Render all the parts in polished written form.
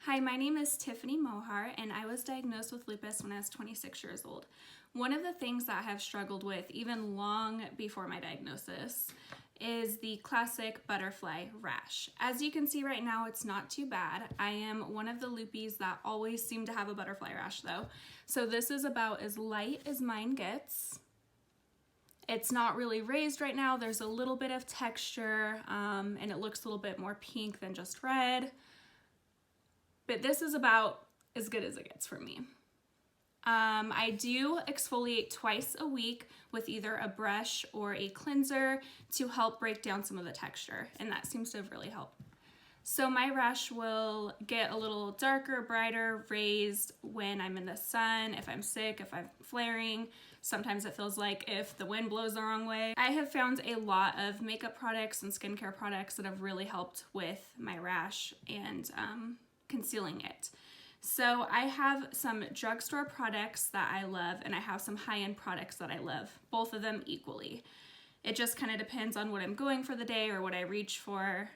Hi, my name is Tiffany Mohar, and I was diagnosed with lupus when I was 26 years old. One of the things that I have struggled with, even long before my diagnosis, is the classic butterfly rash. As you can see right now, it's not too bad. I am one of the lupies that always seem to have a butterfly rash though. So this is about as light as mine gets. It's not really raised right now. There's a little bit of texture, and it looks a little bit more pink than just red. But this is about as good as it gets for me. I do exfoliate twice a week with either a brush or a cleanser to help break down some of the texture, and that seems to have really helped. So my rash will get a little darker, brighter, raised when I'm in the sun, if I'm sick, if I'm flaring. Sometimes it feels like if the wind blows the wrong way. I have found a lot of makeup products and skincare products that have really helped with my rash and concealing it. So I have some drugstore products that I love, and I have some high-end products that I love, both of them equally. It just kind of depends on what I'm going for the day or what I reach for.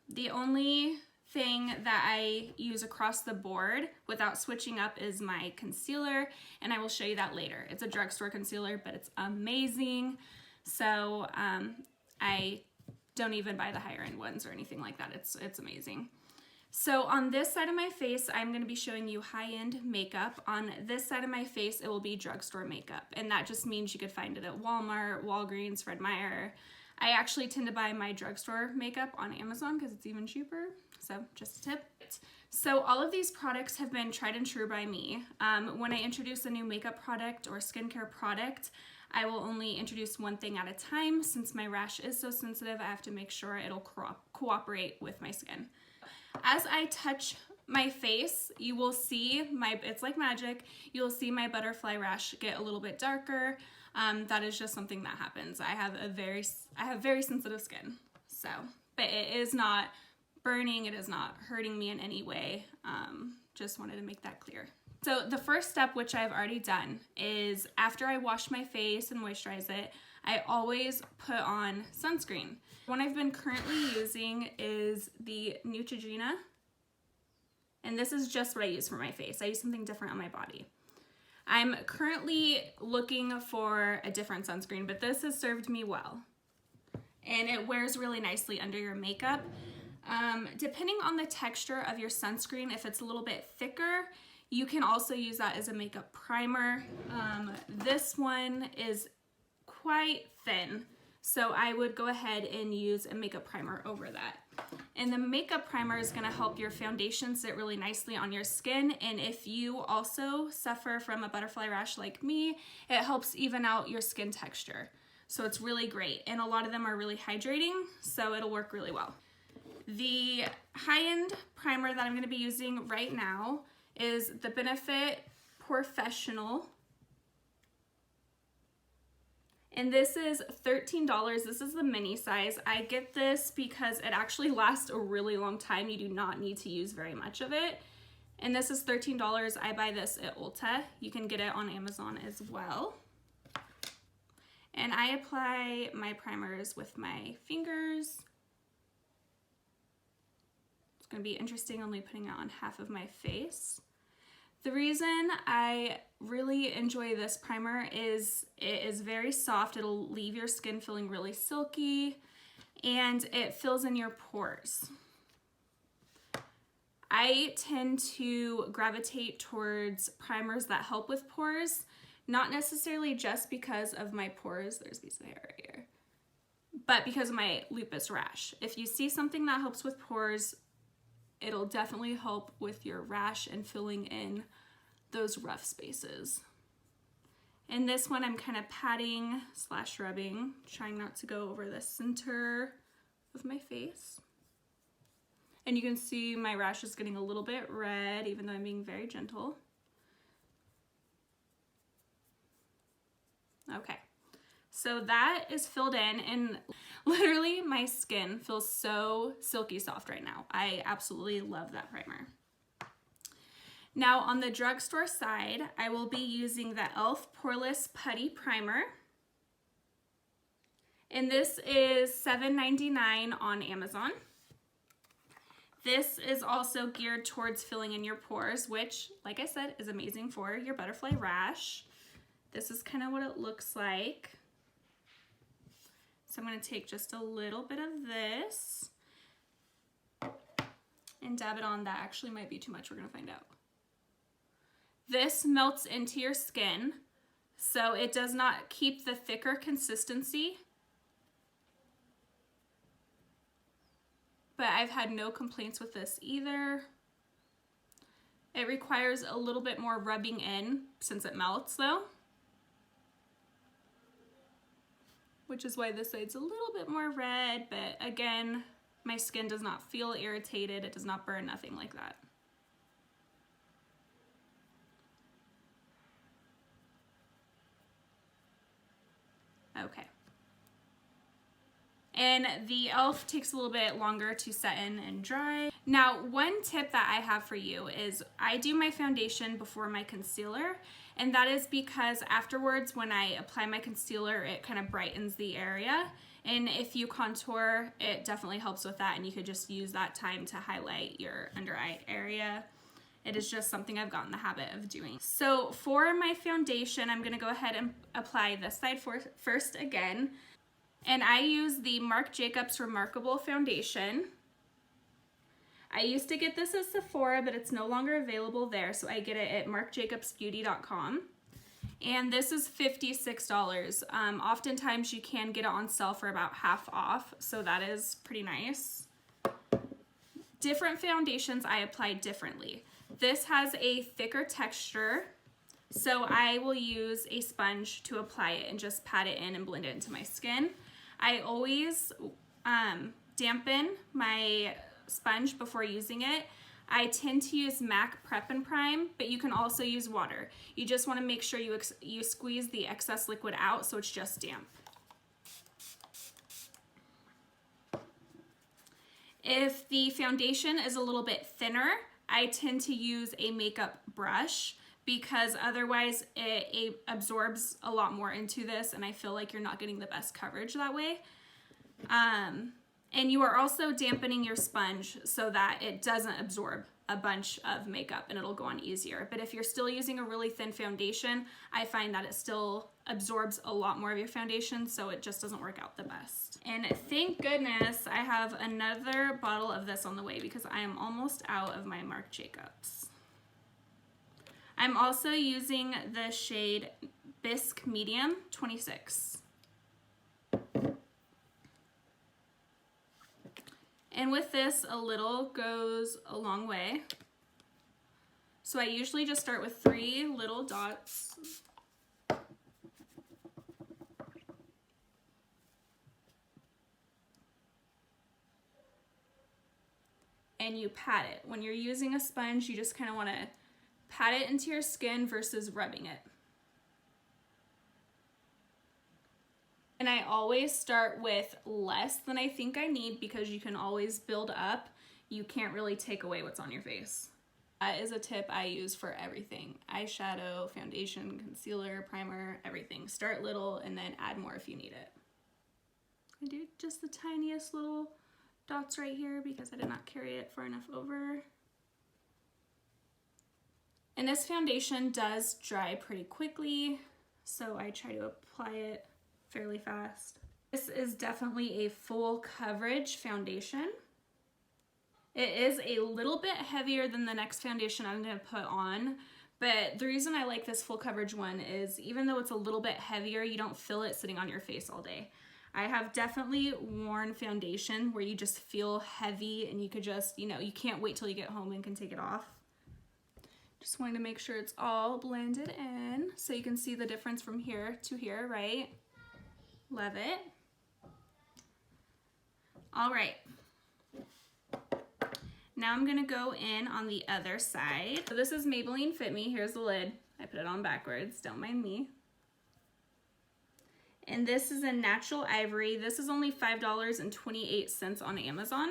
The only thing that I use across the board without switching up is my concealer, and I will show you that later. It's a drugstore concealer, but it's amazing. So I don't even buy the higher end ones or anything like that. It's amazing. So on this side of my face, I'm going to be showing you high-end makeup. On this side of my face, it will be drugstore makeup, and that just means you could find it at Walmart, Walgreens, Fred Meyer. I actually tend to buy my drugstore makeup on Amazon because it's even cheaper, so just a tip. So all of these products have been tried and true by me. When I introduce a new makeup product or skincare product, I will only introduce one thing at a time. Since my rash is so sensitive, I have to make sure it'll cooperate with my skin. As I touch my face, you will see it's like magic, you'll see my butterfly rash get a little bit darker. That is just something that happens. I have very sensitive skin. So, but it is not burning, it is not hurting me in any way. Just wanted to make that clear. So the first step, which I've already done, is after I wash my face and moisturize it, I always put on sunscreen. One I've been currently using is the NEUTROGENA, and this is just what I use for my face. I use something different on my body. I'm currently looking for a different sunscreen, but this has served me well, and it wears really nicely under your makeup. Depending on the texture of your sunscreen, if it's a little bit thicker, you can also use that as a makeup primer. This one is quite thin, so I would go ahead and use a makeup primer over that. And the makeup primer is going to help your foundation sit really nicely on your skin, and if you also suffer from a butterfly rash like me, it helps even out your skin texture. So it's really great, and a lot of them are really hydrating, so it'll work really well. The high-end primer that I'm going to be using right now is the Benefit POREFESSIONAL. And this is $13. This is the mini size. I get this because it actually lasts a really long time. You do not need to use very much of it. And this is $13. I buy this at Ulta. You can get it on Amazon as well. And I apply my primers with my fingers. It's going to be interesting only putting it on half of my face. The reason I really enjoy this primer is it is very soft. It'll leave your skin feeling really silky, and it fills in your pores. I tend to gravitate towards primers that help with pores, not necessarily just because of my pores, there's a piece of hair right here, but because of my lupus rash. If you see something that helps with pores, it'll definitely help with your rash and filling in those rough spaces. In this one, I'm kind of patting / rubbing, trying not to go over the center of my face. And you can see my rash is getting a little bit red, even though I'm being very gentle. Okay, so that is filled in, and literally my skin feels so silky soft right now. I absolutely love that primer. Now on the drugstore side, I will be using the e.l.f. Poreless Putty Primer. And this is $7.99 on Amazon. This is also geared towards filling in your pores, which, like I said, is amazing for your butterfly rash. This is kind of what it looks like. So I'm going to take just a little bit of this and dab it on. That actually might be too much. We're going to find out. This melts into your skin, so it does not keep the thicker consistency. But I've had no complaints with this either. It requires a little bit more rubbing in since it melts though, which is why this side's a little bit more red, but again, my skin does not feel irritated. It does not burn, nothing like that. Okay. And the e.l.f. takes a little bit longer to set in and dry. Now, one tip that I have for you is I do my foundation before my concealer, and that is because afterwards when I apply my concealer, it kind of brightens the area. And if you contour, it definitely helps with that, and you could just use that time to highlight your under eye area. It is just something I've gotten the habit of doing. So for my foundation, I'm gonna go ahead and apply this side first again. And I use the Marc Jacobs Remarkable foundation. I used to get this at Sephora, but it's no longer available there, so I get it at marcjacobsbeauty.com. And this is $56. Oftentimes you can get it on sale for about half off, so that is pretty nice. Different foundations I apply differently. This has a thicker texture, so I will use a sponge to apply it and just pat it in and blend it into my skin. I always dampen my sponge before using it. I tend to use M.A.C Prep and Prime, but you can also use water. You just want to make sure you squeeze the excess liquid out so it's just damp. If the foundation is a little bit thinner, I tend to use a makeup brush because otherwise it absorbs a lot more into this, and I feel like you're not getting the best coverage that way. And you are also dampening your sponge so that it doesn't absorb a bunch of makeup and it'll go on easier. But if you're still using a really thin foundation, I find that it still absorbs a lot more of your foundation, so it just doesn't work out the best. And thank goodness I have another bottle of this on the way because I am almost out of my Marc Jacobs. I'm also using the shade Bisque Medium 26. And with this, a little goes a long way. So I usually just start with 3 little dots. And you pat it. When you're using a sponge, you just kind of want to pat it into your skin versus rubbing it. And I always start with less than I think I need because you can always build up. You can't really take away what's on your face. That is a tip I use for everything. Eyeshadow, foundation, concealer, primer, everything. Start little and then add more if you need it. I do just the tiniest little dots right here because I did not carry it far enough over. And this foundation does dry pretty quickly, so I try to apply it fairly fast. This is definitely a full coverage foundation. It is a little bit heavier than the next foundation I'm going to put on, but the reason I like this full coverage one is even though it's a little bit heavier, you don't feel it sitting on your face all day. I have definitely worn foundation where you just feel heavy and you could just, you can't wait till you get home and can take it off. Just wanting to make sure it's all blended in so you can see the difference from here to here, right? Love it. All right. Now I'm gonna go in on the other side. So this is Maybelline Fit Me. Here's the lid. I put it on backwards, don't mind me. And this is in Natural Ivory. This is only $5.28 on Amazon.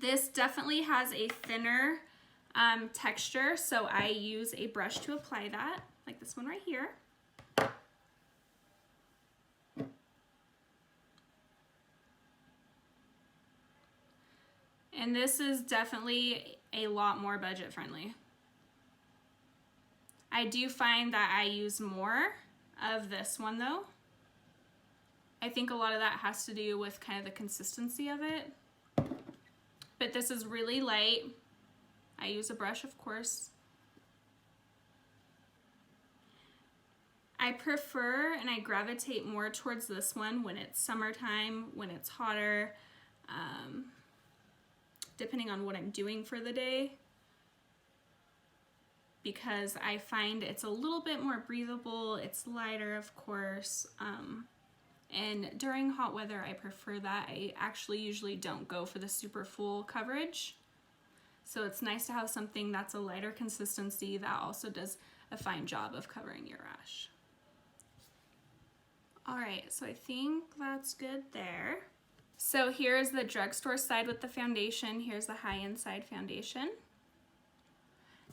This definitely has a thinner texture, so I use a brush to apply that, like this one right here. And this is definitely a lot more budget friendly. I do find that I use more of this one though. I think a lot of that has to do with kind of the consistency of it. But this is really light. I use a brush, of course. I prefer and I gravitate more towards this one when it's summertime, when it's hotter, depending on what I'm doing for the day, because I find it's a little bit more breathable, it's lighter, of course, and during hot weather I prefer that. I actually usually don't go for the super full coverage, so it's nice to have something that's a lighter consistency that also does a fine job of covering your rash. Alright, so I think that's good there. So here's the drugstore side with the foundation. Here's the high-end side foundation.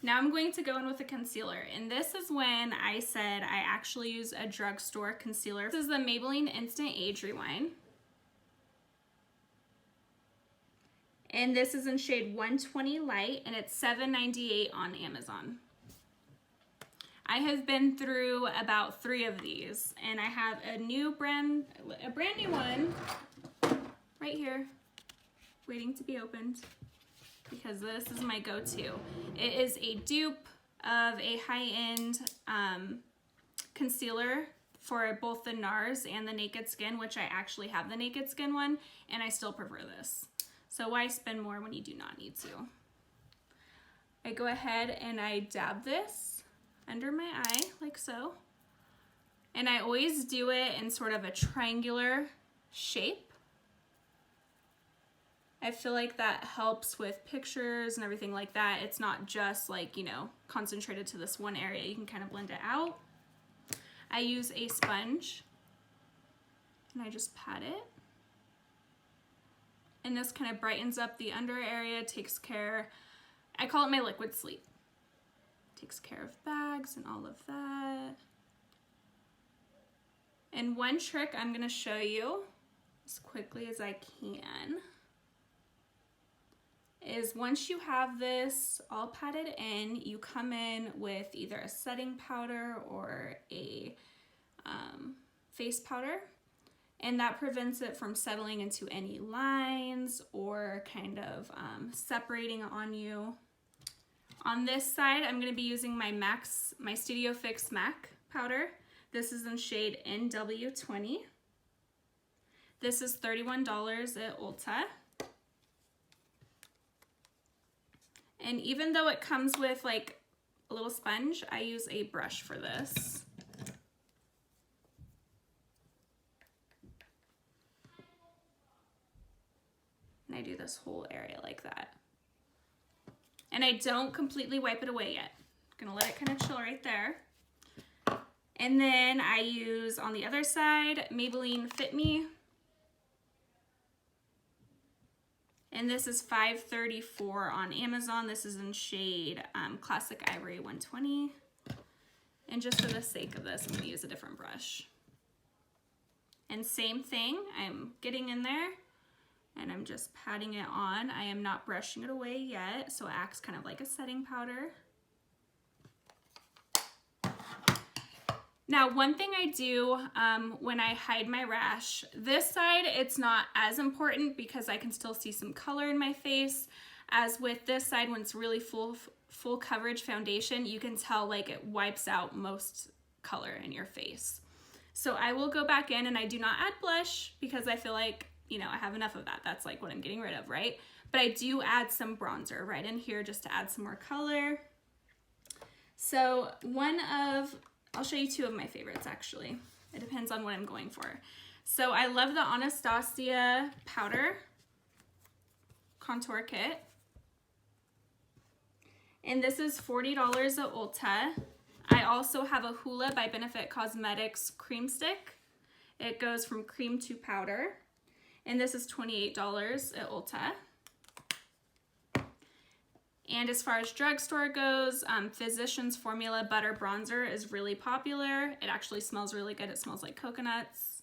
Now I'm going to go in with a concealer, and this is when I said I actually use a drugstore concealer. This is the Maybelline Instant Age Rewind. And this is in shade 120 Light, and it's $7.98 on Amazon. I have been through about 3 of these, and I have a brand new one right here, waiting to be opened, because this is my go-to. It is a dupe of a high-end concealer for both the NARS and the Naked Skin, which I actually have the Naked Skin one, and I still prefer this. So why spend more when you do not need to? I go ahead and I dab this under my eye, like so. And I always do it in sort of a triangular shape. I feel like that helps with pictures and everything like that. It's not just like, you know, concentrated to this one area. You can kind of blend it out. I use a sponge and I just pat it. And this kind of brightens up the under area, takes care, I call it my liquid sleep. Takes care of bags and all of that. And one trick I'm gonna show you as quickly as I can is once you have this all patted in, you come in with either a setting powder or a face powder, and that prevents it from settling into any lines or kind of separating on you. On this side, I'm going to be using my Studio Fix MAC powder. This is in shade NW20. This is $31 at Ulta. And even though it comes with like a little sponge, I use a brush for this. And I do this whole area like that. And I don't completely wipe it away yet. I'm gonna let it kind of chill right there. And then I use, on the other side, Maybelline Fit Me. And this is $5.34 on Amazon. This is in shade Classic Ivory 120. And just for the sake of this, I'm gonna use a different brush. And same thing, I'm getting in there and I'm just patting it on. I am not brushing it away yet, so it acts kind of like a setting powder. Now, one thing I do when I hide my rash, this side, it's not as important because I can still see some color in my face. As with this side, when it's really full coverage foundation, you can tell like it wipes out most color in your face. So I will go back in, and I do not add blush because I feel like, you know, I have enough of that. That's like what I'm getting rid of, right? But I do add some bronzer right in here just to add some more color. So I'll show you 2 of my favorites actually. It depends on what I'm going for. So I love the Anastasia powder contour kit. And this is $40 at Ulta. I also have a HOOLA by Benefit Cosmetics cream stick. It goes from cream to powder. And this is $28 at Ulta. And as far as drugstore goes, Physicians Formula Butter Bronzer is really popular. It actually smells really good. It smells like coconuts.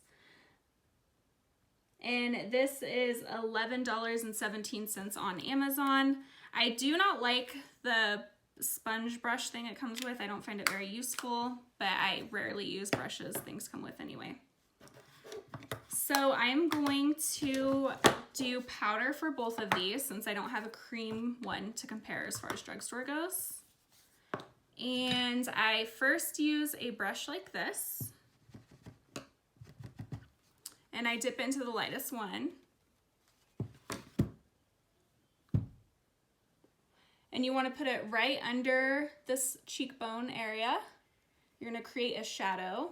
And this is $11.17 on Amazon. I do not like the sponge brush thing it comes with. I don't find it very useful, but I rarely use brushes things come with anyway. So I'm going to do powder for both of these since I don't have a cream one to compare as far as drugstore goes. And I first use a brush like this. And I dip into the lightest one. And you want to put it right under this cheekbone area. You're going to create a shadow.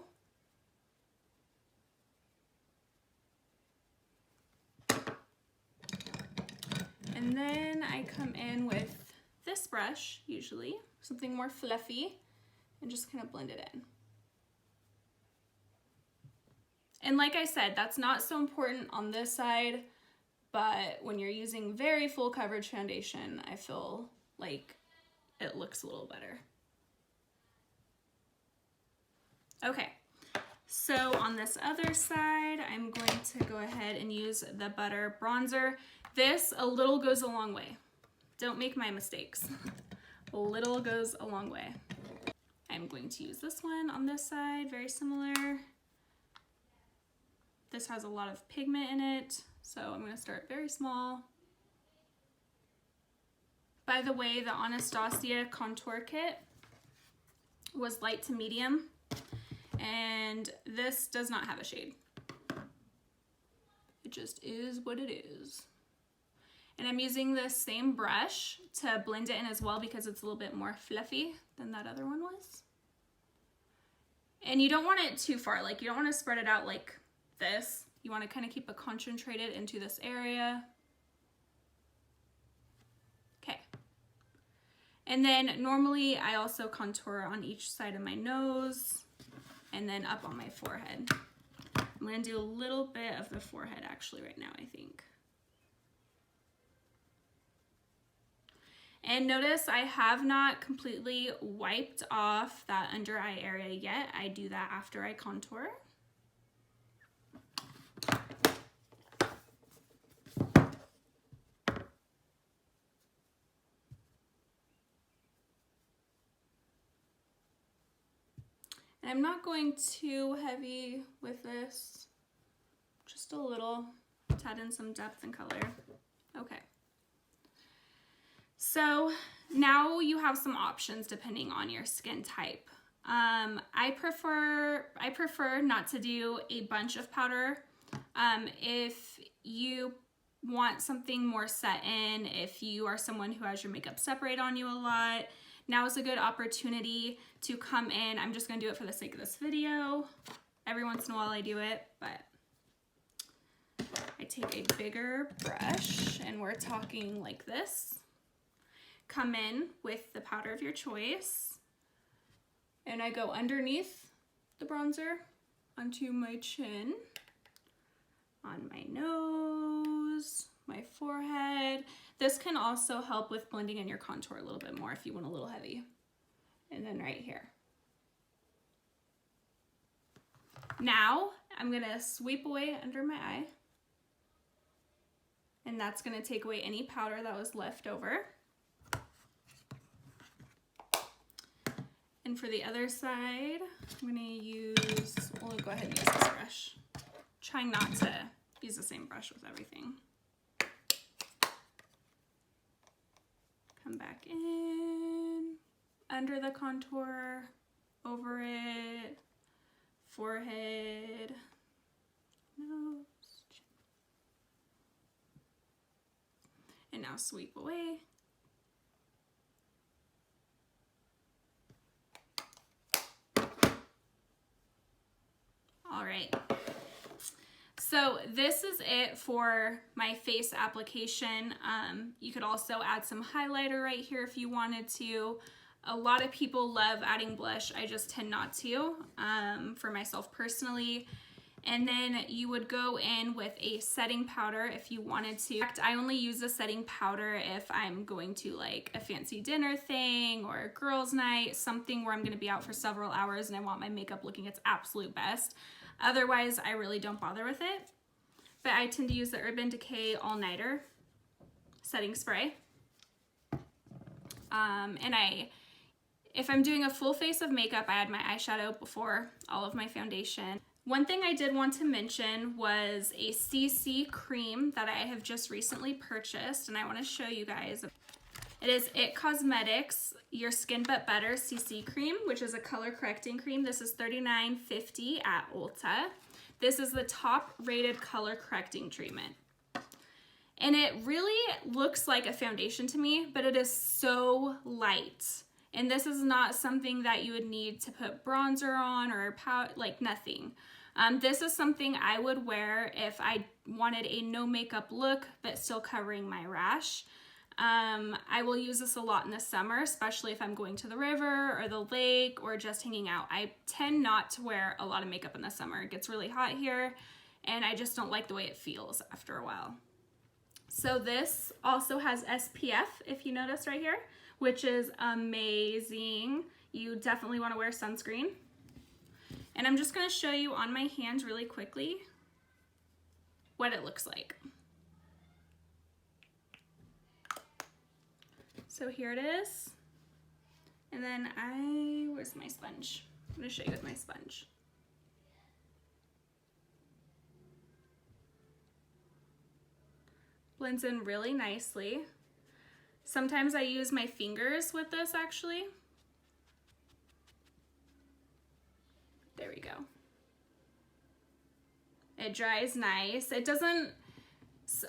And then I come in with this brush, usually, something more fluffy, and just kind of blend it in. And like I said, that's not so important on this side, but when you're using very full coverage foundation, I feel like it looks a little better. Okay, so on this other side, I'm going to go ahead and use the Butter Bronzer. This, a little goes a long way. Don't make my mistakes. A little goes a long way. I'm going to use this one on this side, very similar. This has a lot of pigment in it, so I'm going to start very small. By the way, the Anastasia contour kit was light to medium, and this does not have a shade. It just is what it is. And I'm using this same brush to blend it in as well because it's a little bit more fluffy than that other one was. And you don't want it too far, like you don't want to spread it out like this. You want to kind of keep it concentrated into this area. Okay. And then normally I also contour on each side of my nose and then up on my forehead. I'm going to do a little bit of the forehead actually right now, I think. And notice I have not completely wiped off that under eye area yet. I do that after I contour. And I'm not going too heavy with this, just a little, to add in some depth and color. Okay. So now you have some options depending on your skin type. I prefer not to do a bunch of powder. If you want something more set in, if you are someone who has your makeup separate on you a lot, now is a good opportunity to come in. I'm just gonna do it for the sake of this video. Every once in a while I do it, but I take a bigger brush and we're talking like this. Come in with the powder of your choice, and I go underneath the bronzer onto my chin, on my nose, my forehead. This can also help with blending in your contour a little bit more if you want a little heavy. And then right here. Now I'm gonna sweep away under my eye, and that's gonna take away any powder that was left over. And for the other side, I'm gonna use, we'll go ahead and use this brush. Trying not to use the same brush with everything. Come back in, under the contour, over it, forehead, nose, chin. And now sweep away. All right, so this is it for my face application. You could also add some highlighter right here if you wanted to. A lot of people love adding blush. I just tend not to, for myself personally. And then you would go in with a setting powder if you wanted to. In fact, I only use a setting powder if I'm going to like a fancy dinner thing or a girls' night, something where I'm gonna be out for several hours and I want my makeup looking its absolute best. Otherwise, I really don't bother with it. but I tend to use the Urban Decay All Nighter setting spray. And if I'm doing a full face of makeup, I add my eyeshadow before all of my foundation. One thing I did want to mention was a CC cream that I have just recently purchased, and I want to show you guys. It is IT Cosmetics Your Skin But Better CC cream, which is a color correcting cream. This is $39.50 at Ulta. This is the top rated color correcting treatment. And it really looks like a foundation to me, but it is so light. And this is not something that you would need to put bronzer on or powder, like nothing. This is something I would wear if I wanted a no makeup look, but still covering my rash. I will use this a lot in the summer, especially if I'm going to the river or the lake or just hanging out. I tend not to wear a lot of makeup in the summer. It gets really hot here, and I just don't like the way it feels after a while. So this also has SPF, if you notice right here, which is amazing. You definitely want to wear sunscreen. And I'm just going to show you on my hand really quickly what it looks like. So here it is. And then where's my sponge? I'm going to show you with my sponge. Blends in really nicely. Sometimes I use my fingers with this actually. There we go. It dries nice. It doesn't,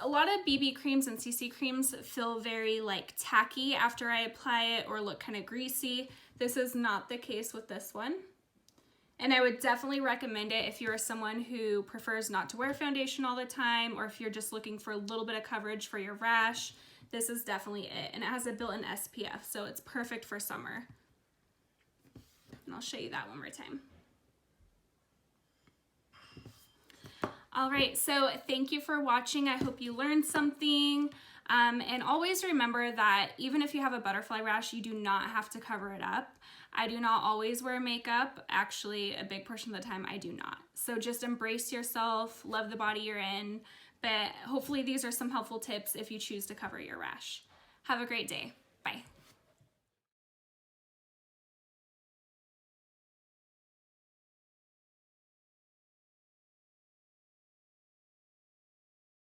a lot of BB creams and CC creams feel very like tacky after I apply it or look kind of greasy. This is not the case with this one. And I would definitely recommend it if you're someone who prefers not to wear foundation all the time, or if you're just looking for a little bit of coverage for your rash. This is definitely it. And it has a built-in SPF, so it's perfect for summer. And I'll show you that one more time. All right, so thank you for watching. I hope you learned something. And always remember that even if you have a butterfly rash, you do not have to cover it up. I do not always wear makeup. Actually, a big portion of the time I do not. So just embrace yourself, love the body you're in, but hopefully these are some helpful tips if you choose to cover your rash. Have a great day. Bye.